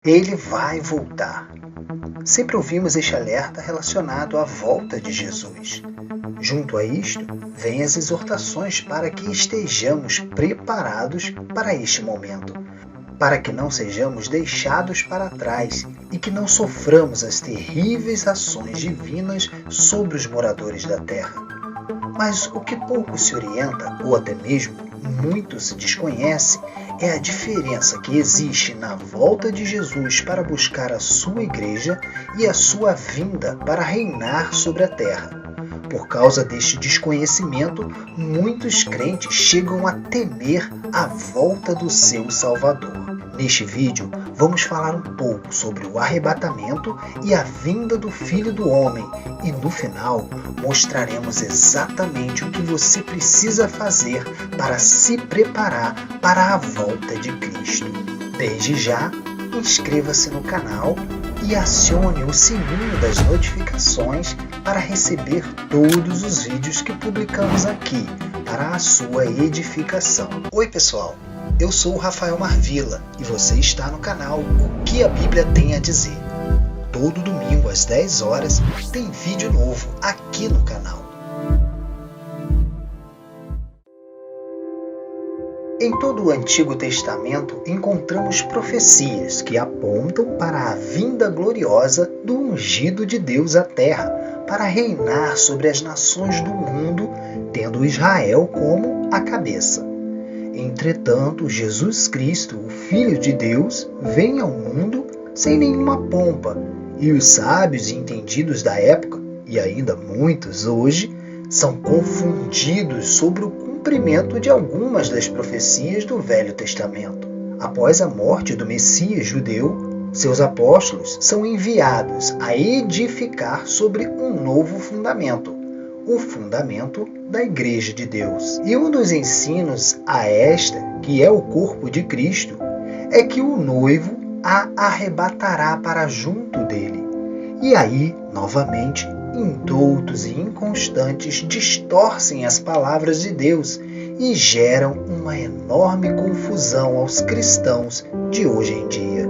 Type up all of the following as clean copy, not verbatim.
Ele vai voltar. Sempre ouvimos este alerta relacionado à volta de Jesus. Junto a isto, vêm as exortações para que estejamos preparados para este momento, para que não sejamos deixados para trás e que não soframos as terríveis ações divinas sobre os moradores da terra. Mas o que pouco se orienta, ou até mesmo muito se desconhece, é a diferença que existe na volta de Jesus para buscar a sua igreja e a sua vinda para reinar sobre a terra. Por causa deste desconhecimento, muitos crentes chegam a temer a volta do seu Salvador. Neste vídeo, vamos falar um pouco sobre o arrebatamento e a vinda do Filho do Homem e, no final, mostraremos exatamente o que você precisa fazer para se preparar para a volta de Cristo. Desde já, inscreva-se no canal e acione o sininho das notificações para receber todos os vídeos que publicamos aqui para a sua edificação. Oi pessoal, eu sou o Rafael Marvila e você está no canal O que a Bíblia tem a dizer. Todo domingo às 10 horas tem vídeo novo aqui no canal. Em todo o Antigo Testamento encontramos profecias que apontam para a vinda gloriosa do ungido de Deus à terra, para reinar sobre as nações do mundo, tendo Israel como a cabeça. Entretanto, Jesus Cristo, o Filho de Deus, vem ao mundo sem nenhuma pompa, e os sábios e entendidos da época, e ainda muitos hoje, são confundidos sobre o cumprimento de algumas das profecias do Velho Testamento. Após a morte do Messias judeu, seus apóstolos são enviados a edificar sobre um novo fundamento, o fundamento da Igreja de Deus. E um dos ensinos a esta, que é o corpo de Cristo, é que o noivo a arrebatará para junto dele. E aí, novamente, indoutos e inconstantes distorcem as palavras de Deus e geram uma enorme confusão aos cristãos de hoje em dia.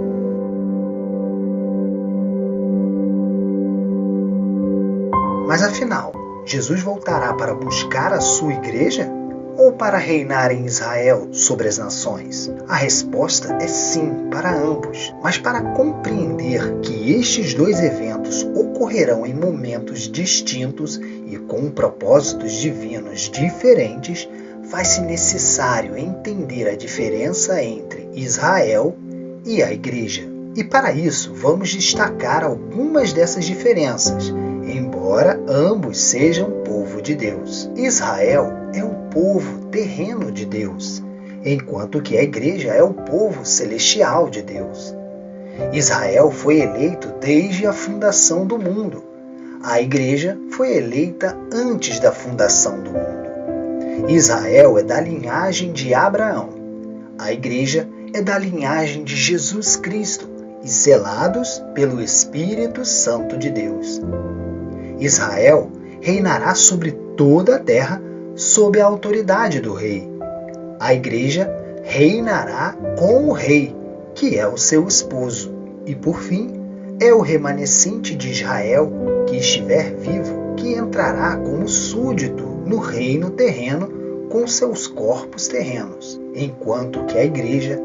Mas afinal, Jesus voltará para buscar a sua igreja ou para reinar em Israel sobre as nações? A resposta é sim para ambos. Mas para compreender que estes dois eventos ocorrerão em momentos distintos e com propósitos divinos diferentes, faz-se necessário entender a diferença entre Israel e a igreja. E para isso, vamos destacar algumas dessas diferenças, embora ambos sejam povo de Deus. Israel é o povo terreno de Deus, enquanto que a igreja é o povo celestial de Deus. Israel foi eleito desde a fundação do mundo. A igreja foi eleita antes da fundação do mundo. Israel é da linhagem de Abraão. A igreja é da linhagem de Jesus Cristo e selados pelo Espírito Santo de Deus. Israel reinará sobre toda a terra sob a autoridade do rei. A igreja reinará com o rei, que é o seu esposo. E por fim, é o remanescente de Israel que estiver vivo, que entrará como súdito no reino terreno com seus corpos terrenos, enquanto que a igreja,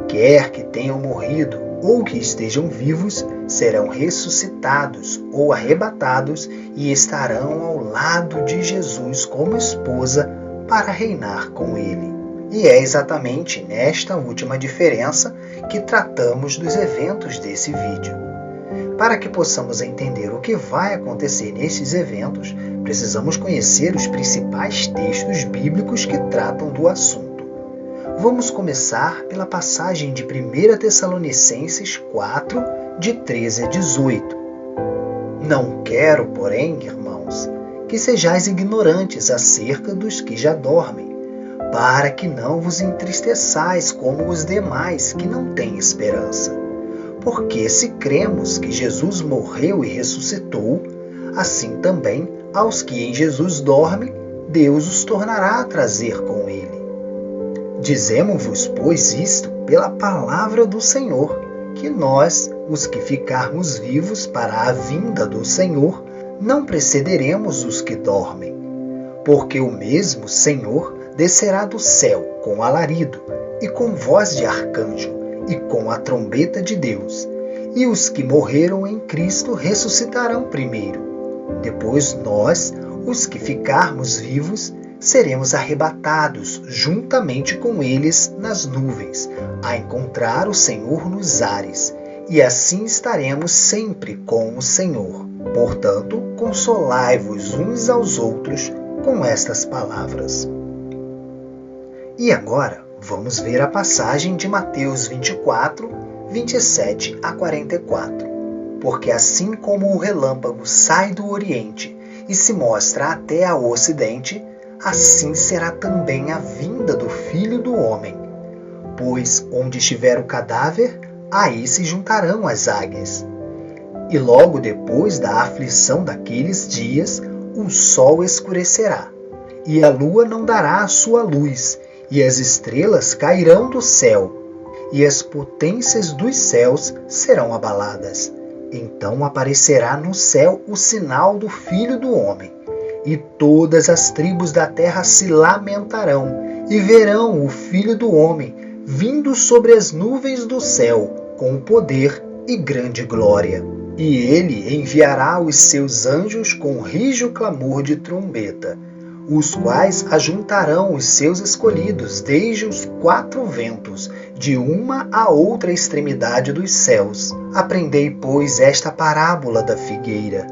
quer que tenham morrido ou que estejam vivos, serão ressuscitados ou arrebatados e estarão ao lado de Jesus como esposa para reinar com ele. E é exatamente nesta última diferença que tratamos dos eventos desse vídeo. Para que possamos entender o que vai acontecer nesses eventos, precisamos conhecer os principais textos bíblicos que tratam do assunto. Vamos começar pela passagem de 1 Tessalonicenses 4, de 13 a 18. Não quero, porém, irmãos, que sejais ignorantes acerca dos que já dormem, para que não vos entristeçais como os demais que não têm esperança. Porque se cremos que Jesus morreu e ressuscitou, assim também aos que em Jesus dormem, Deus os tornará a trazer com ele. Dizemo-vos, pois, isto pela palavra do Senhor, que nós, os que ficarmos vivos para a vinda do Senhor, não precederemos os que dormem. Porque o mesmo Senhor descerá do céu com alarido, e com voz de arcanjo, e com a trombeta de Deus. E os que morreram em Cristo ressuscitarão primeiro. Depois nós, os que ficarmos vivos, seremos arrebatados juntamente com eles nas nuvens, a encontrar o Senhor nos ares, e assim estaremos sempre com o Senhor. Portanto, consolai-vos uns aos outros com estas palavras. E agora, vamos ver a passagem de Mateus 24, 27 a 44. Porque assim como o relâmpago sai do Oriente e se mostra até ao Ocidente, assim será também a vinda do Filho do Homem. Pois onde estiver o cadáver, aí se juntarão as águias. E logo depois da aflição daqueles dias, o sol escurecerá, e a lua não dará a sua luz, e as estrelas cairão do céu, e as potências dos céus serão abaladas. Então aparecerá no céu o sinal do Filho do Homem, e todas as tribos da terra se lamentarão, e verão o Filho do Homem vindo sobre as nuvens do céu, com poder e grande glória. E ele enviará os seus anjos com rijo clamor de trombeta, os quais ajuntarão os seus escolhidos desde os quatro ventos, de uma a outra extremidade dos céus. Aprendei, pois, esta parábola da figueira.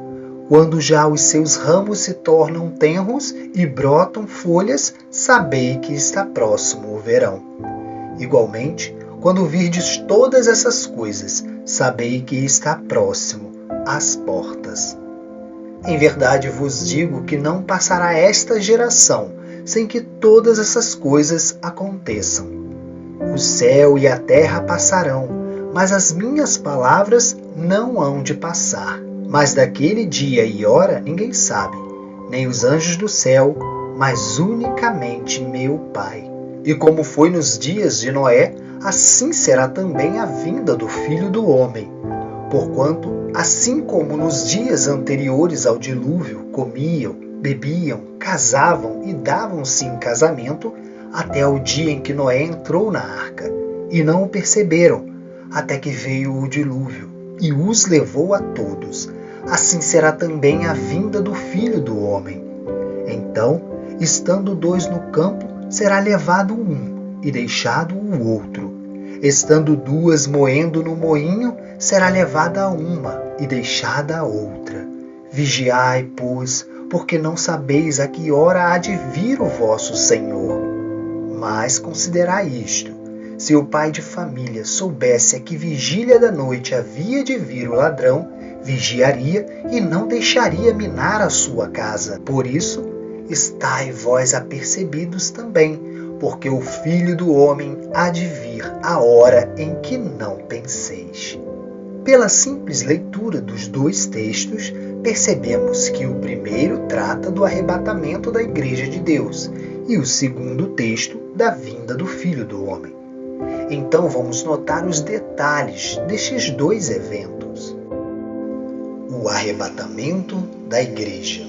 Quando já os seus ramos se tornam tenros e brotam folhas, sabei que está próximo o verão. Igualmente, quando virdes todas essas coisas, sabei que está próximo às portas. Em verdade vos digo que não passará esta geração sem que todas essas coisas aconteçam. O céu e a terra passarão, mas as minhas palavras não hão de passar. Mas daquele dia e hora ninguém sabe, nem os anjos do céu, mas unicamente meu Pai. E como foi nos dias de Noé, assim será também a vinda do Filho do Homem. Porquanto, assim como nos dias anteriores ao dilúvio, comiam, bebiam, casavam e davam-se em casamento, até o dia em que Noé entrou na arca, e não o perceberam, até que veio o dilúvio, e os levou a todos. Assim será também a vinda do Filho do Homem. Então, estando dois no campo, será levado um, e deixado o outro. Estando duas moendo no moinho, será levada uma, e deixada a outra. Vigiai, pois, porque não sabeis a que hora há de vir o vosso Senhor. Mas considerai isto: se o pai de família soubesse a que vigília da noite havia de vir o ladrão, vigiaria e não deixaria minar a sua casa. Por isso, estai vós apercebidos também, porque o Filho do Homem há de vir a hora em que não penseis. Pela simples leitura dos dois textos, percebemos que o primeiro trata do arrebatamento da Igreja de Deus e o segundo texto da vinda do Filho do Homem. Então vamos notar os detalhes destes dois eventos. O arrebatamento da Igreja.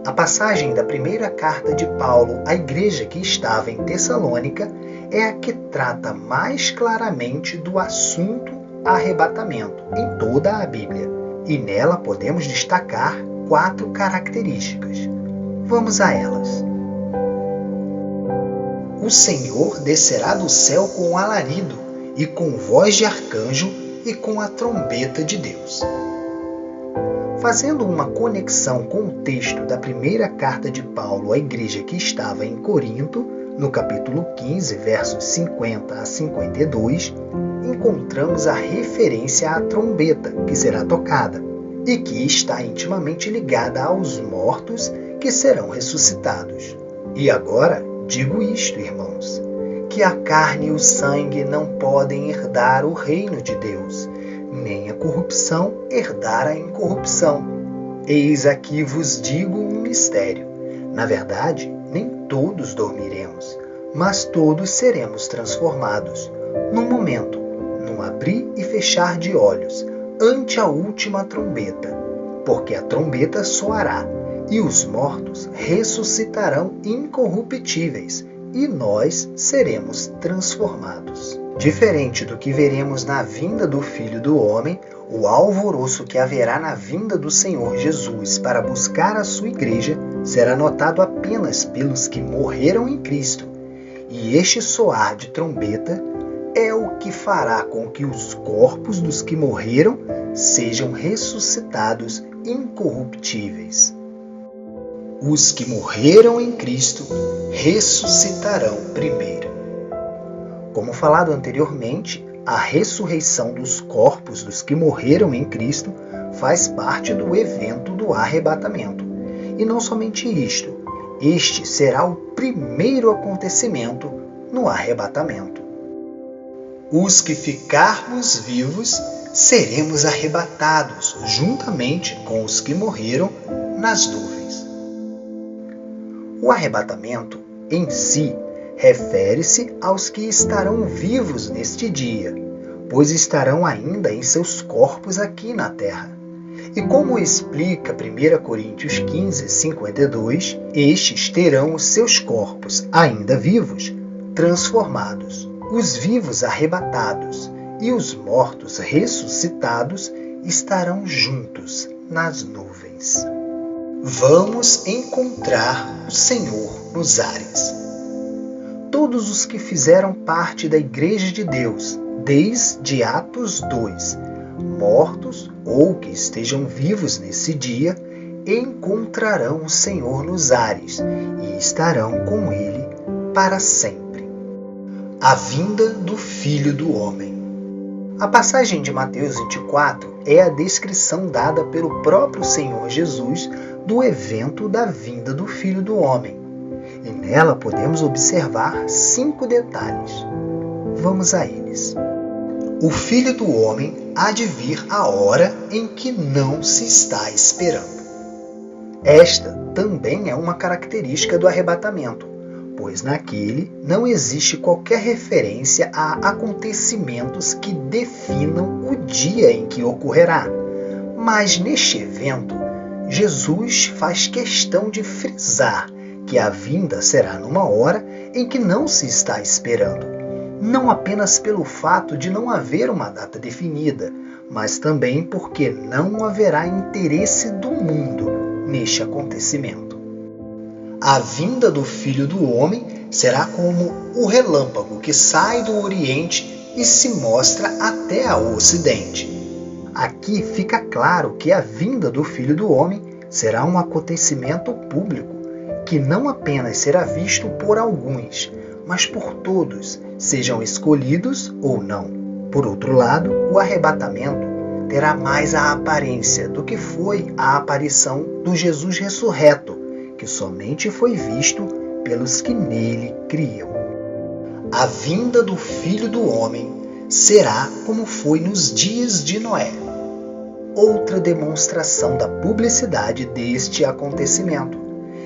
A passagem da primeira carta de Paulo à igreja que estava em Tessalônica é a que trata mais claramente do assunto arrebatamento em toda a Bíblia, e nela podemos destacar 4 características. Vamos a elas. O Senhor descerá do céu com alarido, e com voz de arcanjo, e com a trombeta de Deus. Fazendo uma conexão com o texto da primeira carta de Paulo à igreja que estava em Corinto, no capítulo 15, versos 50 a 52, encontramos a referência à trombeta que será tocada e que está intimamente ligada aos mortos que serão ressuscitados. E agora, digo isto, irmãos, que a carne e o sangue não podem herdar o reino de Deus, nem a corrupção herdar a incorrupção. Eis aqui vos digo um mistério. Na verdade, nem todos dormiremos, mas todos seremos transformados, num momento, num abrir e fechar de olhos, ante a última trombeta, porque a trombeta soará, e os mortos ressuscitarão incorruptíveis, e nós seremos transformados. Diferente do que veremos na vinda do Filho do Homem, o alvoroço que haverá na vinda do Senhor Jesus para buscar a sua igreja será notado apenas pelos que morreram em Cristo. E este soar de trombeta é o que fará com que os corpos dos que morreram sejam ressuscitados incorruptíveis. Os que morreram em Cristo ressuscitarão primeiro. Como falado anteriormente, a ressurreição dos corpos dos que morreram em Cristo faz parte do evento do arrebatamento. E não somente isto, este será o primeiro acontecimento no arrebatamento. Os que ficarmos vivos seremos arrebatados juntamente com os que morreram nas nuvens. O arrebatamento, em si, refere-se aos que estarão vivos neste dia, pois estarão ainda em seus corpos aqui na terra. E como explica 1 Coríntios 15, 52, estes terão os seus corpos ainda vivos transformados, os vivos arrebatados, e os mortos ressuscitados estarão juntos nas nuvens. Vamos encontrar o Senhor nos ares. Todos os que fizeram parte da Igreja de Deus, desde Atos 2, mortos ou que estejam vivos nesse dia, encontrarão o Senhor nos ares e estarão com Ele para sempre. A vinda do Filho do Homem. A passagem de Mateus 24 é a descrição dada pelo próprio Senhor Jesus do evento da vinda do Filho do Homem. E nela podemos observar 5 detalhes. Vamos a eles. O Filho do Homem há de vir a hora em que não se está esperando. Esta também é uma característica do arrebatamento, pois naquele não existe qualquer referência a acontecimentos que definam o dia em que ocorrerá. Mas neste evento, Jesus faz questão de frisar que a vinda será numa hora em que não se está esperando, não apenas pelo fato de não haver uma data definida, mas também porque não haverá interesse do mundo neste acontecimento. A vinda do Filho do Homem será como o relâmpago que sai do Oriente e se mostra até ao Ocidente. Aqui fica claro que a vinda do Filho do Homem será um acontecimento público, que não apenas será visto por alguns, mas por todos, sejam escolhidos ou não. Por outro lado, o arrebatamento terá mais a aparência do que foi a aparição do Jesus ressurreto, que somente foi visto pelos que nele criam. A vinda do Filho do Homem será como foi nos dias de Noé. Outra demonstração da publicidade deste acontecimento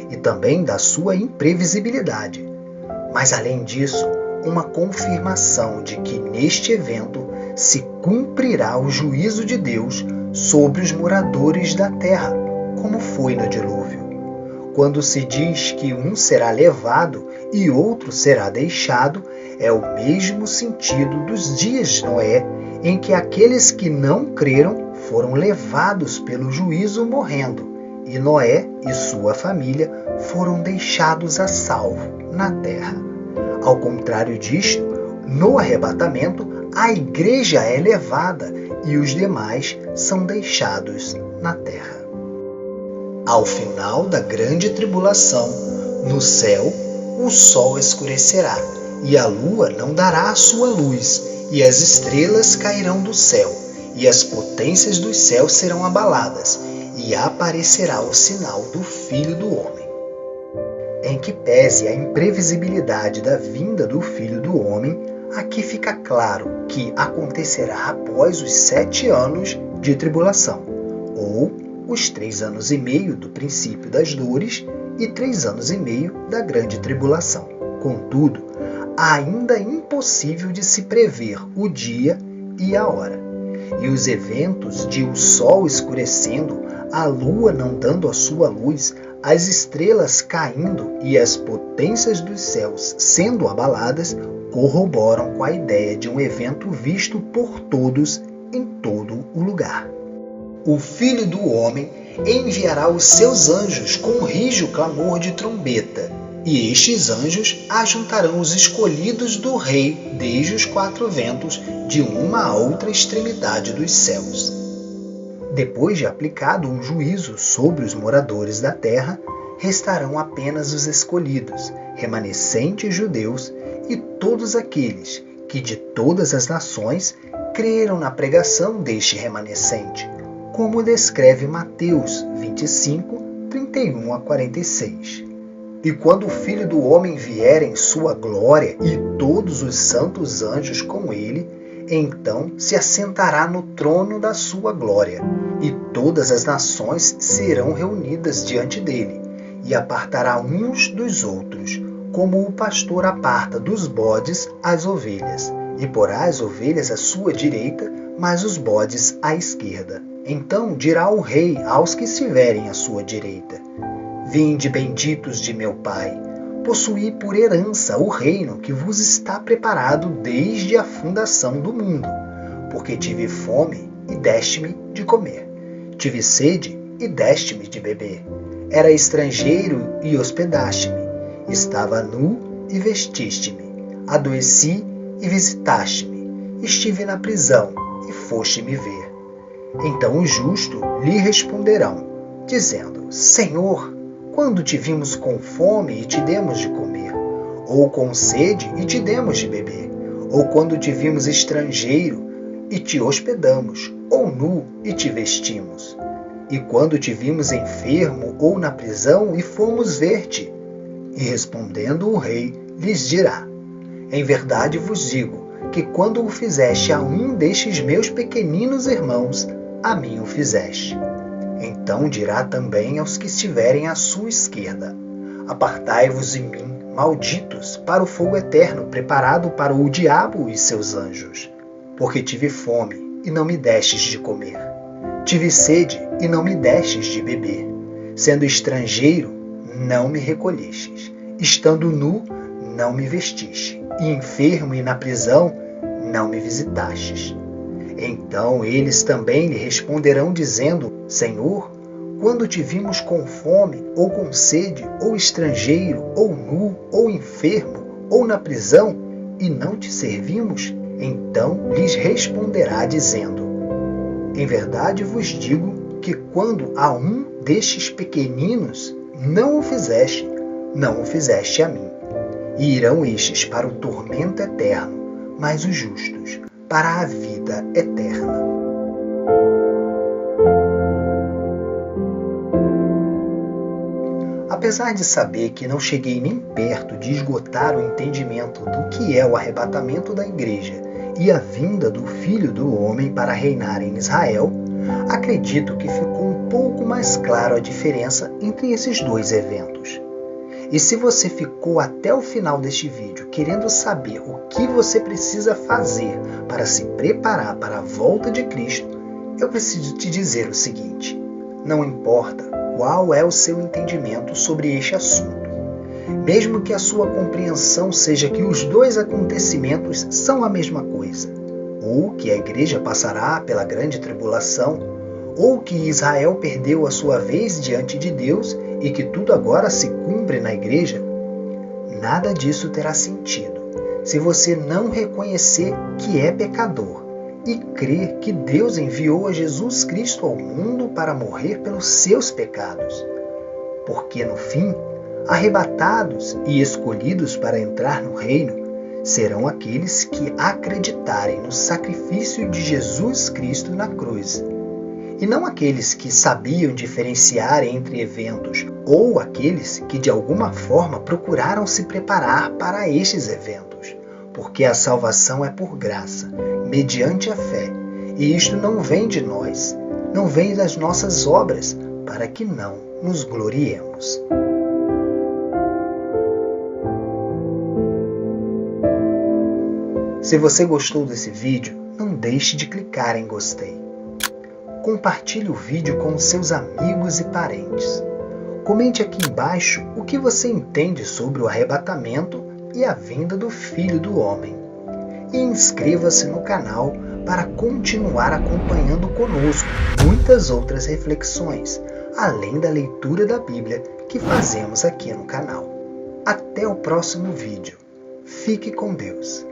e também da sua imprevisibilidade. Mas além disso, uma confirmação de que neste evento se cumprirá o juízo de Deus sobre os moradores da terra, como foi no dilúvio. Quando se diz que um será levado e outro será deixado, é o mesmo sentido dos dias de Noé, em que aqueles que não creram foram levados pelo juízo morrendo, e Noé e sua família foram deixados a salvo na terra. Ao contrário disto, no arrebatamento, a igreja é levada e os demais são deixados na terra. Ao final da grande tribulação, no céu, o sol escurecerá, e a lua não dará a sua luz, e as estrelas cairão do céu, e as potências dos céus serão abaladas, e aparecerá o sinal do Filho do Homem. Em que pese a imprevisibilidade da vinda do Filho do Homem, aqui fica claro que acontecerá após os 7 anos de tribulação, ou os 3 anos e meio do princípio das dores e 3 anos e meio da grande tribulação. Contudo, ainda é impossível de se prever o dia e a hora. E os eventos de o sol escurecendo, a lua não dando a sua luz, as estrelas caindo e as potências dos céus sendo abaladas, corroboram com a ideia de um evento visto por todos em todo o lugar. O Filho do Homem enviará os seus anjos com um rijo clamor de trombeta, e estes anjos ajuntarão os escolhidos do Rei desde os quatro ventos, de uma a outra extremidade dos céus. Depois de aplicado um juízo sobre os moradores da terra, restarão apenas os escolhidos, remanescentes judeus, e todos aqueles que de todas as nações creram na pregação deste remanescente, como descreve Mateus 25, 31 a 46. E quando o Filho do Homem vier em sua glória e todos os santos anjos com ele, então se assentará no trono da sua glória, e todas as nações serão reunidas diante dele, e apartará uns dos outros, como o pastor aparta dos bodes as ovelhas, e porá as ovelhas à sua direita, mas os bodes à esquerda. Então dirá o rei aos que estiverem à sua direita: Vinde, benditos de meu Pai, possuí por herança o reino que vos está preparado desde a fundação do mundo. Porque tive fome e deste-me de comer, tive sede e deste-me de beber, era estrangeiro e hospedaste-me, estava nu e vestiste-me, adoeci e visitaste-me, estive na prisão e foste-me ver. Então os justos lhe responderão, dizendo: Senhor, quando te vimos com fome e te demos de comer? Ou com sede e te demos de beber? Ou quando te vimos estrangeiro e te hospedamos? Ou nu e te vestimos? E quando te vimos enfermo ou na prisão e fomos ver-te? E respondendo o rei, lhes dirá: Em verdade vos digo, que quando o fizeste a um destes meus pequeninos irmãos, a mim o fizeste. Então dirá também aos que estiverem à sua esquerda: Apartai-vos de mim, malditos, para o fogo eterno, preparado para o diabo e seus anjos. Porque tive fome, e não me destes de comer. Tive sede, e não me destes de beber. Sendo estrangeiro, não me recolhestes. Estando nu, não me vestiste. E enfermo e na prisão, não me visitastes. Então eles também lhe responderão dizendo: Senhor, quando te vimos com fome, ou com sede, ou estrangeiro, ou nu, ou enfermo, ou na prisão, e não te servimos? Então lhes responderá dizendo: Em verdade vos digo que quando a um destes pequeninos não o fizeste, não o fizeste a mim. E irão estes para o tormento eterno, mas os justos para a vida eterna. Apesar de saber que não cheguei nem perto de esgotar o entendimento do que é o arrebatamento da igreja e a vinda do Filho do Homem para reinar em Israel, acredito que ficou um pouco mais claro a diferença entre esses dois eventos. E se você ficou até o final deste vídeo querendo saber o que você precisa fazer para se preparar para a volta de Cristo, eu preciso te dizer o seguinte: não importa qual é o seu entendimento sobre este assunto, mesmo que a sua compreensão seja que os dois acontecimentos são a mesma coisa, ou que a igreja passará pela grande tribulação, ou que Israel perdeu a sua vez diante de Deus e que tudo agora se cumpre na igreja, nada disso terá sentido se você não reconhecer que é pecador e crer que Deus enviou a Jesus Cristo ao mundo para morrer pelos seus pecados. Porque no fim, arrebatados e escolhidos para entrar no reino serão aqueles que acreditarem no sacrifício de Jesus Cristo na cruz, e não aqueles que sabiam diferenciar entre eventos, ou aqueles que de alguma forma procuraram se preparar para estes eventos, porque a salvação é por graça, mediante a fé, e isto não vem de nós, não vem das nossas obras, para que não nos gloriemos. Se você gostou desse vídeo, não deixe de clicar em gostei. Compartilhe o vídeo com seus amigos e parentes. Comente aqui embaixo o que você entende sobre o arrebatamento e a vinda do Filho do Homem. E inscreva-se no canal para continuar acompanhando conosco muitas outras reflexões, além da leitura da Bíblia que fazemos aqui no canal. Até o próximo vídeo. Fique com Deus.